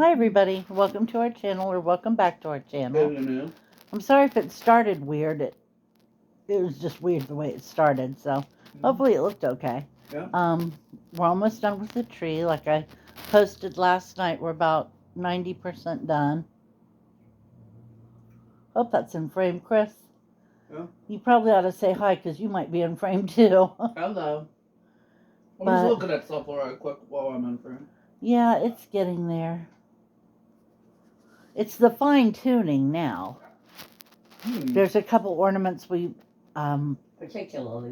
Hi everybody, welcome to our channel, or welcome back to our channel. Hello. I'm sorry if it started weird. It was just weird the way it started, so hopefully it looked okay. Yeah. We're almost done with the tree. Like I posted last night, we're about 90% done. Hope that's in frame, Chris. Yeah. You probably ought to say hi because you might be in frame too. Hello. I'm But- just looking at stuff right quick while I'm in frame. Yeah, it's getting there. It's the fine tuning now. There's a couple ornaments we particularly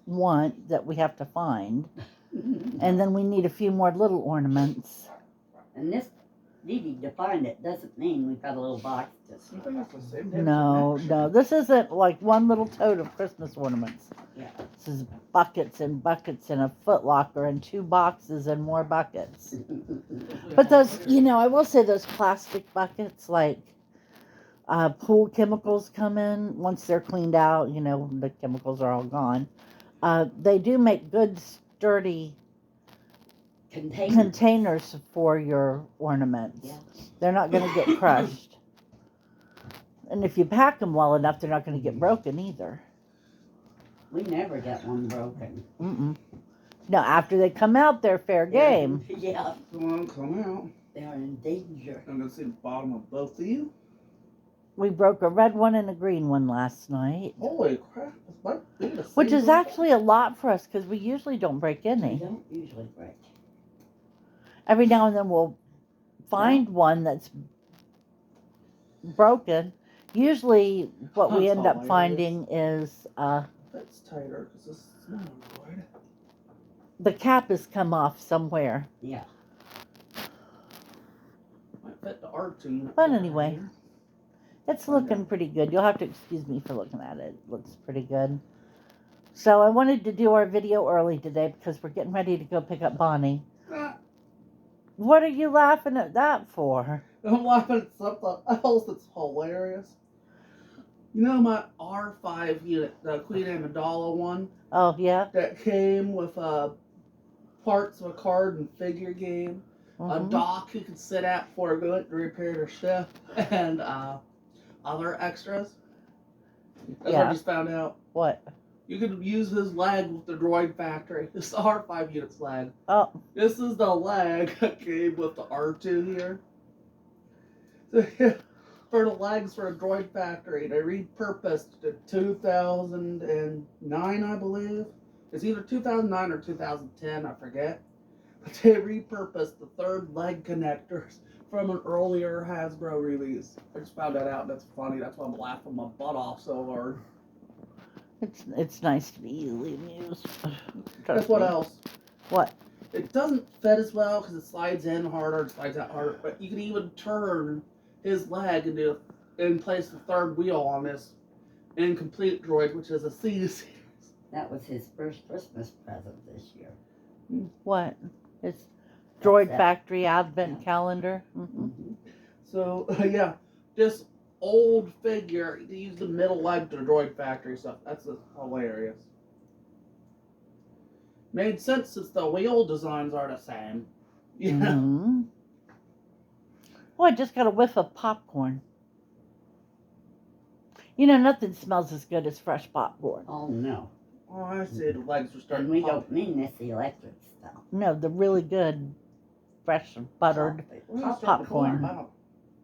want that we have to find. And then we need a few more little ornaments. And this needing to find it doesn't mean we've got a little box just I think it's the same damn No, connection. no. This isn't like one little tote of Christmas ornaments. Yeah. This is buckets and buckets and a Foot Locker and 2 boxes and more buckets. But those, I will say those plastic buckets, like pool chemicals come in once they're cleaned out, the chemicals are all gone. They do make good, sturdy containers for your ornaments. Yeah. They're not going to get crushed. And if you pack them well enough, they're not going to get broken either. We never get one broken. Mm-mm. No, after they come out, they're fair game. Yeah. Come out. They are in danger. I'm gonna see the bottom of both of you. We broke a red one and a green one last night. Holy crap! This might be the same Which is one. actually a lot for us because we usually don't break We any. don't usually break. Every now and then we'll find one that's broken. Usually what we That's end up hilarious. finding is That's tighter because this is smaller, right? the cap has come off somewhere. Yeah. Might fit the R2. But anyway, it's looking pretty good. You'll have to excuse me for looking at it. It looks pretty good. So I wanted to do our video early today because we're getting ready to go pick up Bonnie. What are you laughing at that for? I'm laughing at something else that's hilarious. You know my R5 unit, the Queen Amidala one, Oh, yeah? that came with parts of a card and figure game, a dock you could sit at before we went to repair their ship, and other extras. That's what I just found out. What? You could use his leg with the droid factory. This is the R5 unit's leg. Oh. This is the leg that came with the R2 here. So, yeah, for the legs for a droid factory, they repurposed in 2009, I believe. It's either 2009 or 2010, I forget. But they repurposed the third leg connectors from an earlier Hasbro release. I just found that out, and that's funny. That's why I'm laughing my butt off so hard. It's nice to be easily amused. Guess what else? What? It doesn't fit as well because it slides in harder, it slides out harder. But you can even turn his leg and place the third wheel on this incomplete droid, which is a C series. That was his first Christmas present this year. What? It's Droid That's it. Factory Advent Calendar. Mm-hmm. So, yeah, this old figure, they use the middle leg to the Droid Factory stuff. That's hilarious. Made sense since the wheel designs are the same. Yeah. Mm-hmm. Oh, I just got a whiff of popcorn. Nothing smells as good as fresh popcorn. Oh, no. Oh, I see. The legs are starting And we to pop. don't mean this electric stuff. No, the really good, fresh, buttered Well, it's starting to popcorn. pop out.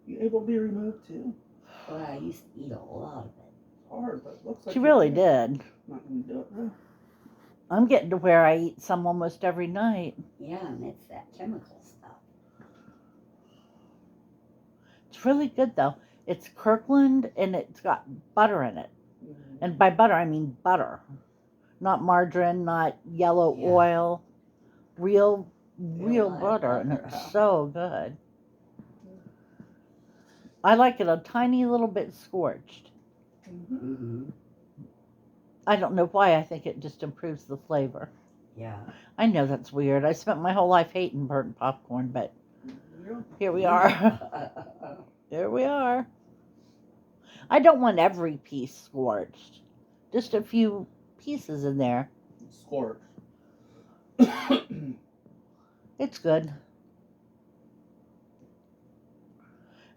You able to be removed too? Well, I used to eat a lot of it. It's hard, but it looks like She you really can. did. Not gonna do it now. I'm getting to where I eat some almost every night. Yeah, and it's that chemical stuff. It's really good, though. It's Kirkland, and it's got butter in it. Mm-hmm. And by butter, I mean butter. Not margarine, not yellow Yeah. oil. Real live butter, and butter, it's huh? so good. I like it a tiny little bit scorched. Mm-hmm. I don't know why. I think it just improves the flavor. Yeah. I know that's weird. I spent my whole life hating burnt popcorn, but Yeah. here we are. Here we are. I don't want every piece scorched. Just a few pieces in there. Scorch. It's good.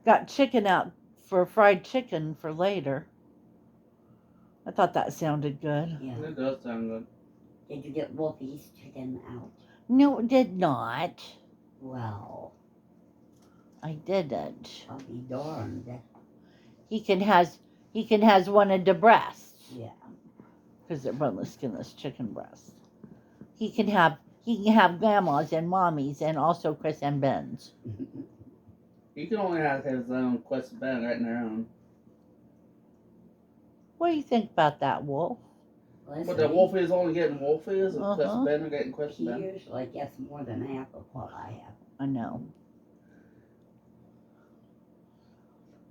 Got chicken out for fried chicken for later. I thought that sounded good. Yeah. It does sound good. Did you get Wolfie's chicken out? No, it did not. Well, I didn't. I'll be darned. He can has one of the breasts Yeah. because they're boneless, skinless chicken breasts. He can have grandma's and mommy's and also Chris and Ben's. He can only have his own Quest Ben right in their own. What do you think about that, Wolf? But the Wolfie is only getting Wolfie's and Quest Uh-huh. Ben are getting Quest He Ben. usually gets more than half of what I have. I know.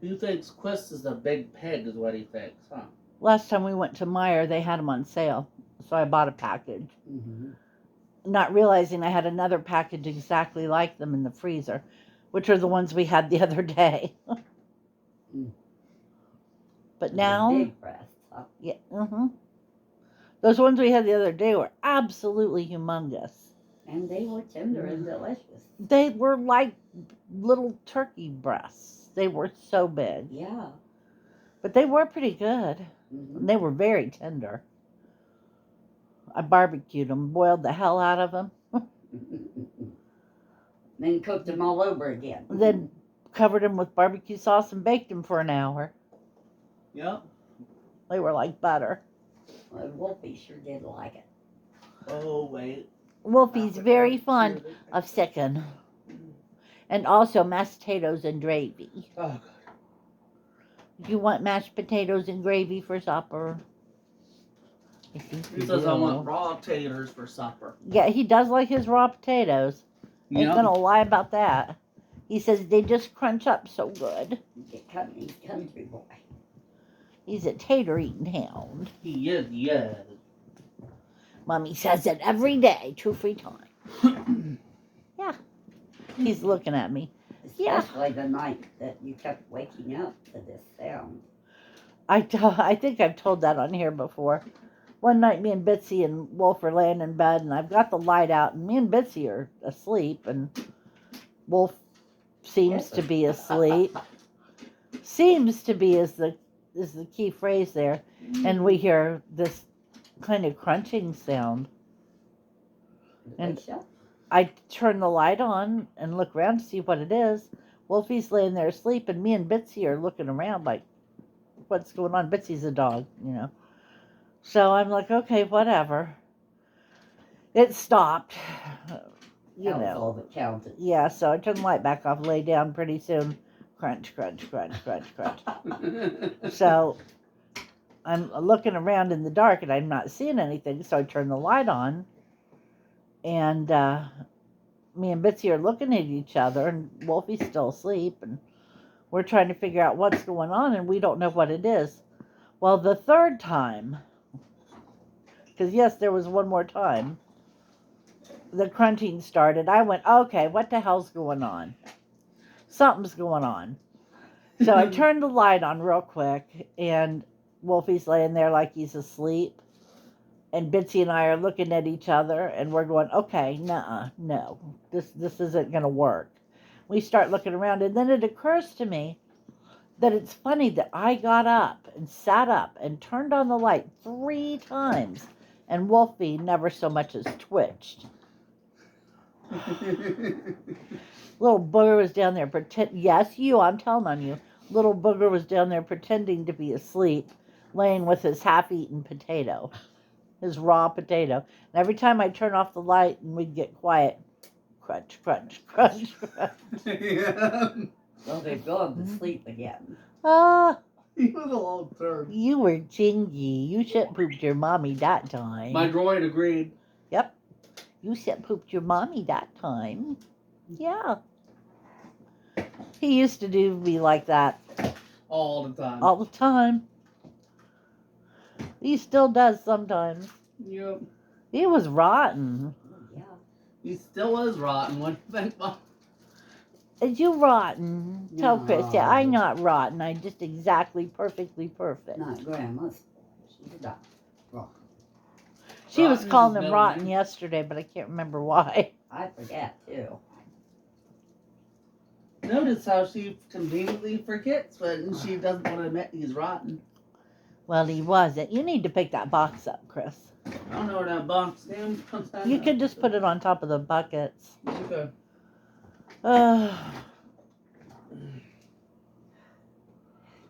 He thinks Quest is a big pig, is what he thinks, huh? Last time we went to Meijer, they had them on sale, so I bought a package, Mm-hmm. not realizing I had another package exactly like them in the freezer, which are the ones we had the other day. Mm. But now, Big breasts, huh? yeah, those ones we had the other day were absolutely humongous. And they were tender and delicious. They were like little turkey breasts. They were so big, Yeah. but they were pretty good. Mm-hmm. And they were very tender. I barbecued them, boiled the hell out of them, Then cooked them all over again. then covered them with barbecue sauce and baked them for an hour. Yep. They were like butter. Well, Wolfie sure did like it. Oh, wait. Wolfie's very fond of chicken. And also mashed potatoes and gravy. Oh, God. Do you want mashed potatoes and gravy for supper? I think He you says I do. want raw taters for supper. Yeah, he does like his raw potatoes. Ain't Yep. gonna lie about that. He says they just crunch up so good. He's a country boy. He's a tater eating hound. He is, yes. Mommy says it every day, 2 free time. Yeah. He's looking at me. Yeah. Especially the night that you kept waking up to this sound. I think I've told that on here before. One night, me and Bitsy and Wolf are laying in bed, and I've got the light out, and me and Bitsy are asleep, and Wolf seems to be asleep. Seems to be is the key phrase there, and we hear this kind of crunching sound. And I turn the light on and look around to see what it is. Wolfie's laying there asleep, and me and Bitsy are looking around like, what's going on? Bitsy's a dog, you know. So I'm like, okay, whatever. It stopped, you That was know. all that counted. Yeah, so I turned the light back off, lay down pretty soon. Crunch, crunch, crunch, crunch, crunch. So I'm looking around in the dark and I'm not seeing anything, so I turn the light on. And me and Bitsy are looking at each other, and Wolfie's still asleep, and we're trying to figure out what's going on, and we don't know what it is. Well, the third time, because yes, there was one more time, the crunching started. I went, okay, what the hell's going on? Something's going on. So I turned the light on real quick, and Wolfie's laying there like he's asleep. And Bitsy and I are looking at each other, and we're going, okay, no, this isn't going to work. We start looking around, and then it occurs to me that it's funny that I got up and sat up and turned on the light 3 times, and Wolfie never so much as twitched. Little booger was down there yes, you, I'm telling on you. Little booger was down there pretending to be asleep, laying with his half-eaten potato. His raw potato. And every time I turn off the light and we'd get quiet, crunch, crunch, crunch, crunch. Yeah. Well, they're going to sleep again. Ah, He was a long turn. you were chingy. You shit pooped your mommy that time. My droid agreed. Yep. You shit pooped your mommy that time. Yeah. He used to be like that All the time. all the time. He still does sometimes. Yep. He was rotten. Yeah. He still is rotten. What do you think, Mom? Is you rotten? Tell Krista, No. I'm not rotten. I'm just exactly perfectly perfect. Not Grandma's. She's not wrong. She was Rotten calling is him no rotten name. yesterday, but I can't remember why. I forget, too. Notice how she conveniently forgets when she doesn't want to admit he's rotten. Well, he wasn't. You need to pick that box up, Chris. I don't know where that box damn comes out. You could just put it on top of the buckets. Okay.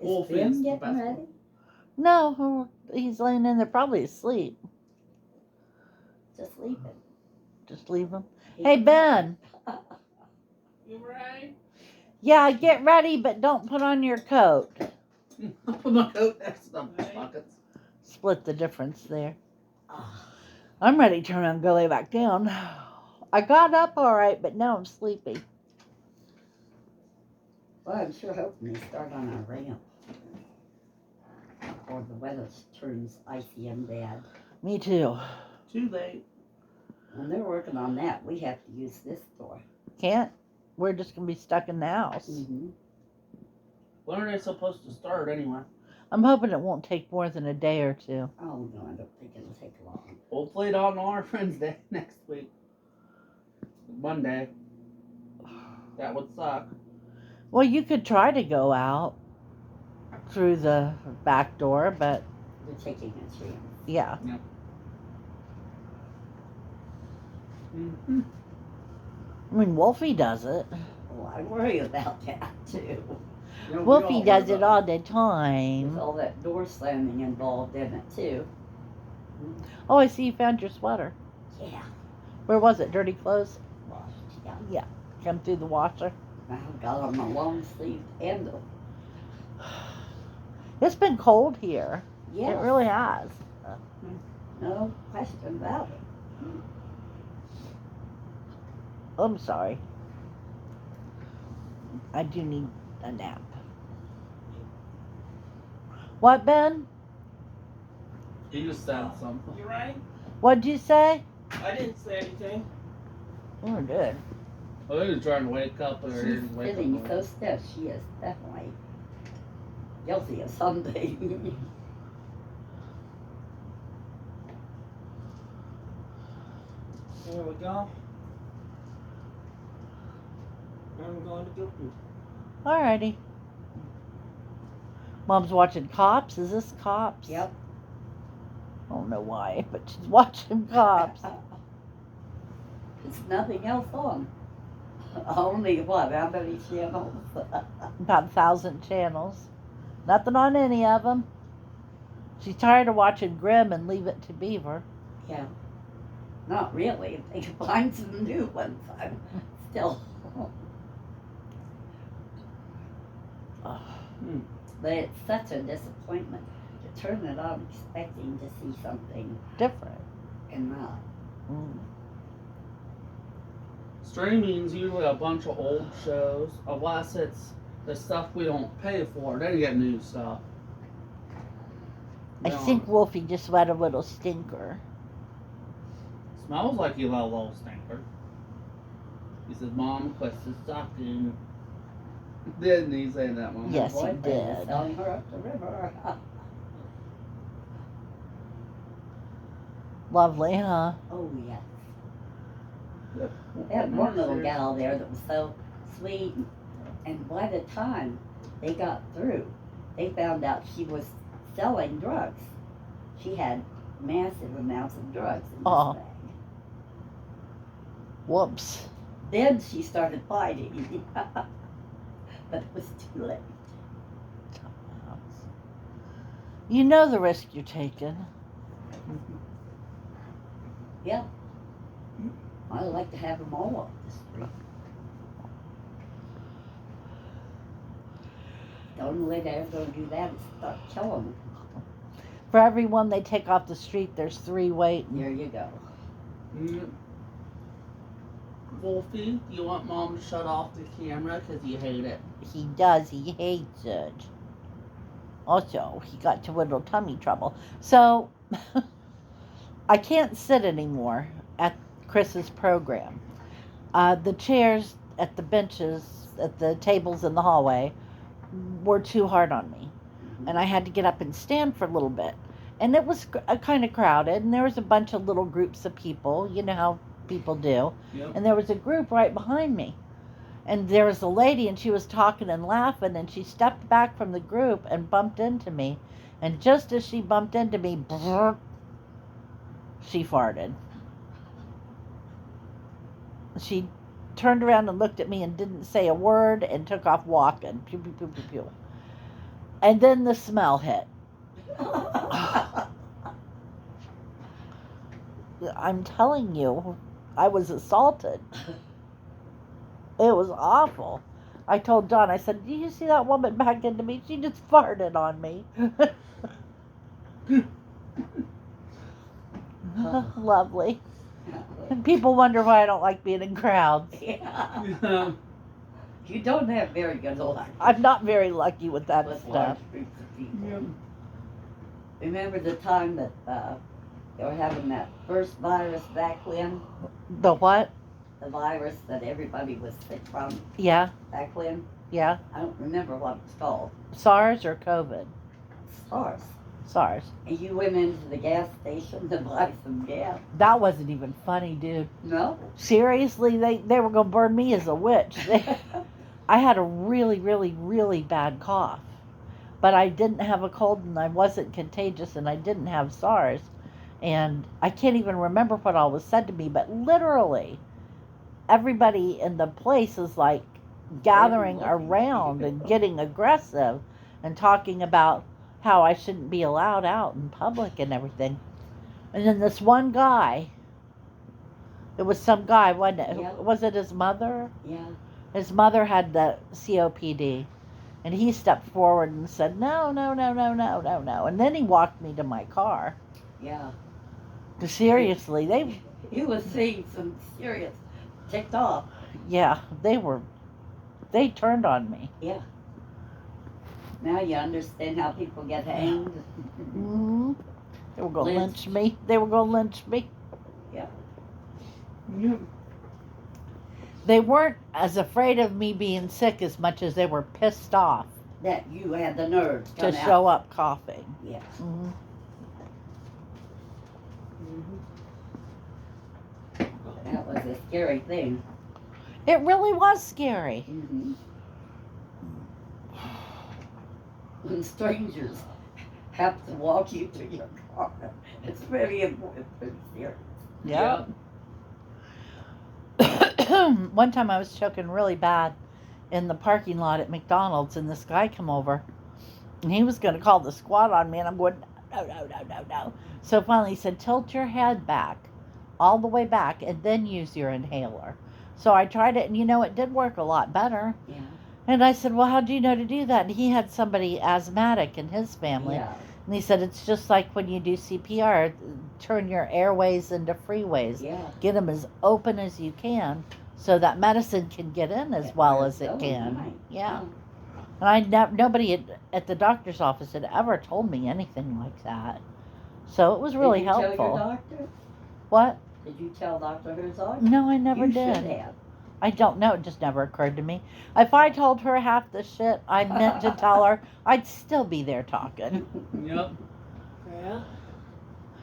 Is Ben getting ready? No, he's laying in there probably asleep. Just leave it. Just leave him. Hey, Ben. You right? Yeah, get ready, but don't put on your coat. I'll put my coat next to the buckets. Split the difference there. I'm ready to turn around and go lay back down. I got up all right, but now I'm sleepy. Well, I'm sure hoping they start on a ramp. Or the weather turns icy and bad. Me too. Too late. When they're working on that, we have to use this door. Can't. We're just going to be stuck in the house. Mm-hmm. When are they supposed to start anyway? I'm hoping it won't take more than a day or two. Oh, no, I don't think it'll take long. Hopefully not on our Friends Day next week. Monday. That would suck. Well, you could try to go out through the back door, but They're taking a chance. yeah. Mm-hmm. I mean, Wolfie does it. Oh, I worry about that, too. You know, we Wolfie all does worry it about all the With time. all that door slamming involved in it, too. Oh, I see you found your sweater. Yeah. Where was it? Dirty clothes? Washed, yeah. Come through the washer. I got on my long sleeve handle. It's been cold here. Yeah. It really has. No question about it. I'm sorry. I do need a nap. What, Ben? He just said something. You right? What'd you say? I didn't say anything. Oh, good. Oh, he was trying to wake up or he She's didn't wake sitting up. so stiff, she is definitely guilty of something. There we go. I'm going to go poop. Alrighty. Mom's watching Cops. Is this Cops? Yep. I don't know why, but she's watching Cops. There's nothing else on. Only what? How many channels? About 1,000 channels. Nothing on any of them. She's tired of watching Grimm and Leave It to Beaver. Yeah. Not really. If they can find some new ones, I'm still. But it's such a disappointment to turn it on expecting to see something Different. and not. Mm. Streaming's usually a bunch of old shows, unless it's the stuff we don't pay for. Then you get new stuff. I No. think Wolfie just let a little stinker. Smells like you let a little stinker. He says, Mom, quit the stocking. Didn't he say that, Mom? Yes, he Boyfriend is did. selling her up the river. Lovely, huh? Oh, yeah. Yep. They had one little gal there that was so sweet, and by the time they got through, they found out she was selling drugs. She had massive amounts of drugs in this Aw. bag. Whoops. Then she started fighting, but it was too late. You know the risk you're taking. Yeah. I'd like to have them all off the street. The only way they're going to do that is start killing them. For every one they take off the street, there's 3 waiting. There you go. Mm. Wolfie, you want Mom to shut off the camera because you hate it? He does. He hates it. Also, he got to a little tummy trouble. So, I can't sit anymore at Chris's program. The chairs at the benches, at the tables in the hallway, were too hard on me. And I had to get up and stand for a little bit. And it was kind of crowded, and there was a bunch of little groups of people. You know how people do. Yep. And there was a group right behind me. And there was a lady, and she was talking and laughing, and she stepped back from the group and bumped into me. And just as she bumped into me, she farted. She turned around and looked at me and didn't say a word and took off walking. Pew, pew, pew, pew, pew. And then the smell hit. I'm telling you, I was assaulted. It was awful. I told John, I said, "Did you see that woman back into me? She just farted on me." Lovely. And people wonder why I don't like being in crowds. Yeah. You don't have very good luck. I'm not very lucky with that with stuff. large groups of people. Yep. Remember the time that they were having that first virus back when? The what? The virus that everybody was sick from Yeah, back when? yeah. I don't remember what it's called. SARS or COVID? SARS. SARS. And you went into the gas station to buy some gas. That wasn't even funny, dude. No? Seriously, they were gonna burn me as a witch. I had a really, really, really bad cough, but I didn't have a cold, and I wasn't contagious, and I didn't have SARS, and I can't even remember what all was said to me, but literally, everybody in the place is like gathering around and getting aggressive and talking about how I shouldn't be allowed out in public and everything. And then this one guy, it was some guy, wasn't it? Yeah. Was it his mother? Yeah. His mother had the COPD. And he stepped forward and said, "No, no, no, no, no, no, no." And then he walked me to my car. Yeah. Seriously, they, He was seeing some serious ticked off. yeah, they turned on me. Yeah. Now you understand how people get hanged. Mm-hmm. They were going to Lynched. lynch me. They were going to lynch me. Yep. They weren't as afraid of me being sick as much as they were pissed off That you had the nerve to to come show out. up coughing. Yeah. Mm-hmm. That was a scary thing. It really was scary. Mm-hmm. When strangers have to walk you to your car, it's really important for serious. Yeah. One time I was choking really bad in the parking lot at McDonald's, and this guy come over, and he was going to call the squad on me, and I'm going, no, no, no, no, no. So finally he said, "Tilt your head back, all the way back, and then use your inhaler." So I tried it, and it did work a lot better. Yeah. And I said, "Well, how do you know to do that?" And he had somebody asthmatic in his family. Yeah. And he said, "It's just like when you do CPR, turn your airways into freeways. Yeah. Get them as open as you can so that medicine can get in as well as it Oh, can." right. Yeah. And nobody at the doctor's office had ever told me anything like that. So it was really Did you helpful. tell your doctor? What? Did you tell Dr. Herzog? No, I never you did. should have. I don't know. It just never occurred to me. If I told her half the shit I meant to tell her, I'd still be there talking. Yep. Yeah.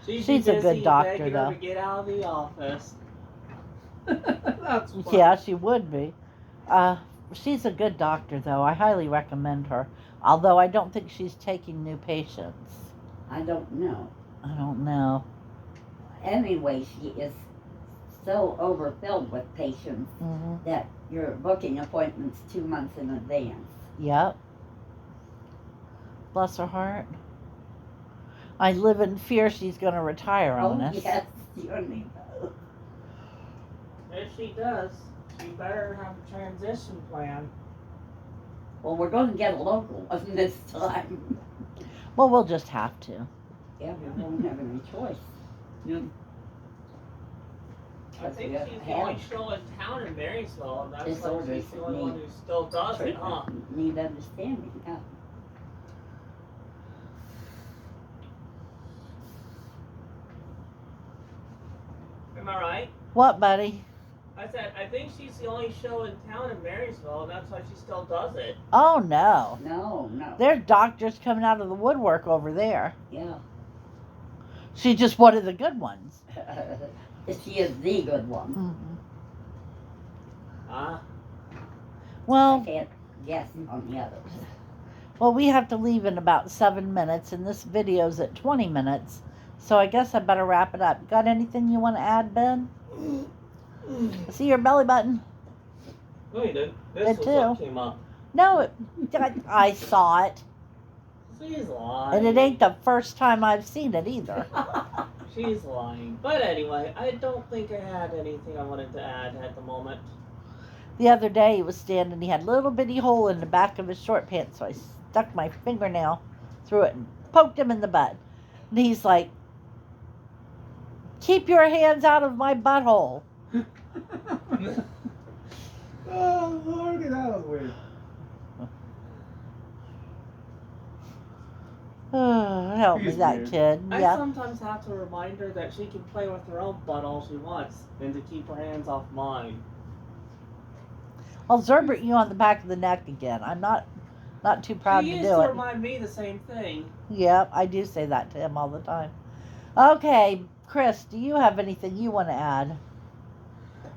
She's She's a busy good doctor, begging her though. to get out of the office. That's fun. Yeah, she would be. She's a good doctor, though. I highly recommend her. Although I don't think she's taking new patients. I don't know. I don't know. Anyway, she is so overfilled with patients Hmm. that you're booking appointments 2 months in advance. Yep. Bless her heart. I live in fear she's going to retire on us. Yes, you need those. If she does, she better have a transition plan. Well, we're going to get a local one this time. Well, we'll just have to. Yeah, we won't have any choice. Yep. I think we she's the have only show in town in Marysville, and that's why disorders she's the that only one need who still does it, huh? treatment, need understanding. Yeah. Am I right? What, buddy? I said, I think she's the only show in town in Marysville, and that's why she still does it. Oh, no. No, no. There's doctors coming out of the woodwork over there. Yeah. She's just one of the good ones. She is the good one. Hmm. Ah. Well, I can't guess on the others. well, we have to leave in about 7 minutes, and this video's at 20 minutes. So I guess I better wrap it up. Got anything you want to add, Ben? I see your belly button. No, you did. Did This was too. what came up. No, I saw it. She's lying. And it ain't the first time I've seen it either. She's lying. But anyway, I don't think I had anything I wanted to add at the moment. The other day he was standing, he had a little bitty hole in the back of his short pants, so I stuck my fingernail through it and poked him in the butt. And he's like, "Keep your hands out of my butthole." Oh, Lordy, that was weird. Help me, He's that weird. kid. I Yep. sometimes have to remind her that she can play with her own butt all she wants and to keep her hands off mine. I'll zerbert you on the back of the neck again. I'm not too proud She to used do to it. remind me the same thing. Yep, I do say that to him all the time. Okay, Chris, do you have anything you want to add?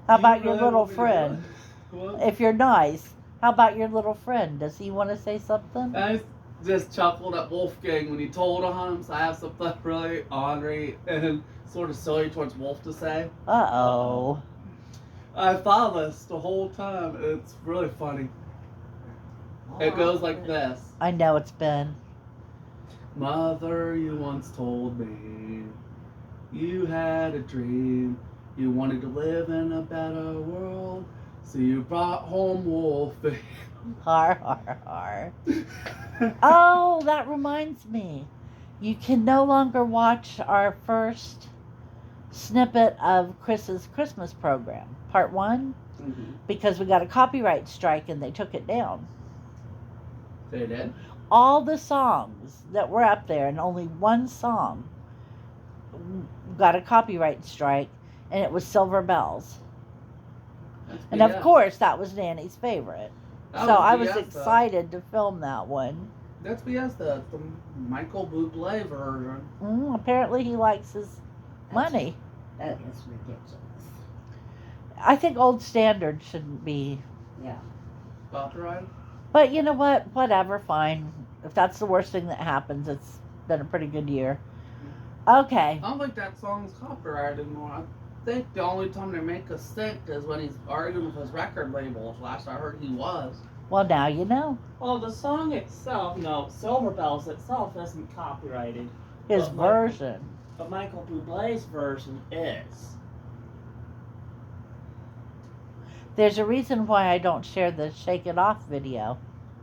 How You about your really little want me to do friend? it? What? If you're nice, how about your little friend? Does he want to say something? I just chuckled at Wolfgang when he told him, so I have something really ornery and sort of silly towards Wolf to say. Uh-oh. I thought of this the whole time, and it's really funny. It goes like this. I know it's Ben. Mother, you once told me you had a dream. You wanted to live in a better world, so you brought home Wolfie. Har, har, har. Oh, that reminds me. You can no longer watch our first snippet of Chris's Christmas program, part 1, because we got a copyright strike and they took it down. They did? All the songs that were up there, and only one song got a copyright strike, and it was Silver Bells. That's And of BS. course, that was Nanny's favorite. That So I was BS, though. excited to film that one. That's BS, the Michael Bublé version. Apparently, he likes his money. That is ridiculous. I think old standards shouldn't be. Yeah. Copyright? But you know what? Whatever, fine. If that's the worst thing that happens, it's been a pretty good year. Okay. I don't think that song's copyrighted anymore. I think the only time they make us think is when he's arguing with his record label. Last I heard, he was. Well, now you know. Well, the song itself, Silver Bells itself isn't copyrighted. His But version. But Michael Bublé's version is. There's a reason why I don't share the Shake It Off video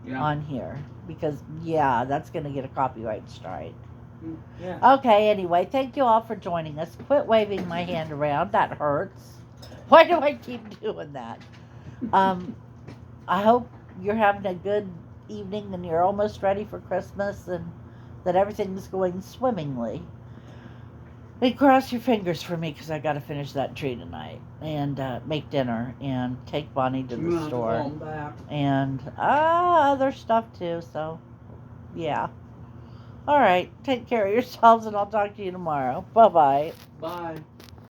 Yeah. on here. Because, yeah, that's going to get a copyright strike. Yeah. Okay, anyway, thank you all for joining us. Quit waving my hand around. That hurts. Why do I keep doing that? I hope you're having a good evening and you're almost ready for Christmas and that everything's going swimmingly. And cross your fingers for me because I got to finish that tree tonight and make dinner and take Bonnie to the I'm store going back. and other stuff too. So, yeah. All right. Take care of yourselves and I'll talk to you tomorrow. Bye-bye. Bye.